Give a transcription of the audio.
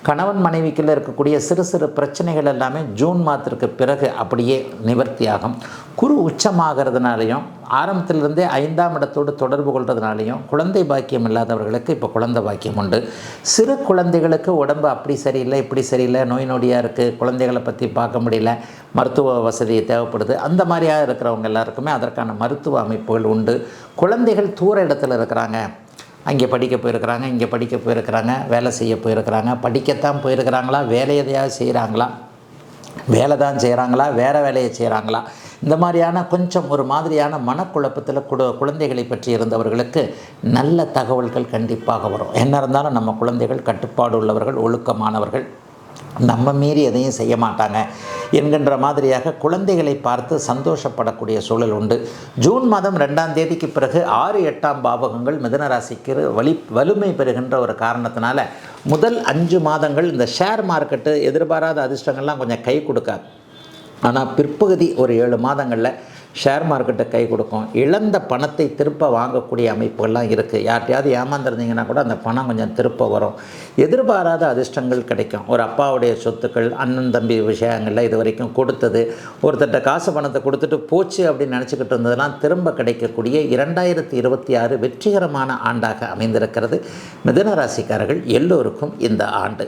கணவன் மனைவிக்குள்ளே இருக்கக்கூடிய சிறு சிறு பிரச்சனைகள் எல்லாமே ஜூன் மாதத்திற்கு பிறகு அப்படியே நிவர்த்தியாகும். குரு உச்சமாகிறதுனாலையும் ஆரம்பத்திலிருந்தே 5ஆம் இடத்தோடு தொடர்பு கொள்றதுனாலையும் குழந்தை பாக்கியம் இல்லாதவர்களுக்கு இப்போ குழந்தை பாக்கியம் உண்டு. சிறு குழந்தைகளுக்கு உடம்பு அப்படி சரியில்லை, இப்படி சரியில்லை, நோய் நொடியாக இருக்குது, குழந்தைகளை பற்றி பார்க்க முடியல, மருத்துவ வசதி தேவைப்படுது, அந்த மாதிரியாக இருக்கிறவங்க எல்லாருக்குமே அதற்கான மருத்துவ அமைப்புகள் உண்டு. குழந்தைகள் தூர இடத்துல இருக்கிறாங்க, அங்கே படிக்க போயிருக்கிறாங்க, இங்கே படிக்க போயிருக்கிறாங்க, வேலை செய்ய போயிருக்கிறாங்க, படிக்கத்தான் போயிருக்கிறாங்களா, வேலை எதையாவது செய்கிறாங்களா, வேலை தான் செய்கிறாங்களா, வேறு வேலையை செய்கிறாங்களா, இந்த மாதிரியான கொஞ்சம் ஒரு மாதிரியான மனக்குழப்பத்தில் குழந்தைகளை பற்றி இருந்தவர்களுக்கு நல்ல தகவல்கள் கண்டிப்பாக வரும். என்ன இருந்தாலும் நம்ம குழந்தைகள் கட்டுப்பாடு உள்ளவர்கள், ஒழுக்கமானவர்கள், நம்ம மீறி எதையும் செய்ய மாட்டாங்க என்கின்ற மாதிரியாக குழந்தைகளை பார்த்து சந்தோஷப்படக்கூடிய சூழல் உண்டு. ஜூன் மாதம் 2ஆம் தேதிக்கு பிறகு 6, 8ஆம் பாவகங்கள் மிதுன ராசிக்கு வலிமை பெறுகின்ற ஒரு காரணத்தினால முதல் 5 மாதங்கள் இந்த ஷேர் மார்க்கெட்டு எதிர்பாராத அதிர்ஷ்டங்கள்லாம் கொஞ்சம் கை கொடுக்காது. ஆனால் பிற்பகுதி ஒரு 7 மாதங்களில் ஷேர் மார்க்கெட்டை கை கொடுக்கும். இழந்த பணத்தை திருப்ப வாங்கக்கூடிய அமைப்புகள்லாம் இருக்குது. யார்ட்டையாவது ஏமாந்துருந்தீங்கன்னா கூட அந்த பணம் கொஞ்சம் திருப்ப வரும். எதிர்பாராத அதிர்ஷ்டங்கள் கிடைக்கும். ஒரு அப்பாவுடைய சொத்துக்கள், அண்ணன் தம்பி விஷயங்களில் இது வரைக்கும் கொடுத்தது, ஒருத்தட்ட காசு பணத்தை கொடுத்துட்டு போச்சு அப்படின்னு நினச்சிக்கிட்டு இருந்ததெல்லாம் திரும்ப கிடைக்கக்கூடிய 2026 வெற்றிகரமான ஆண்டாக அமைந்திருக்கிறது. மிதுன ராசிக்காரர்கள் எல்லோருக்கும் இந்த ஆண்டு.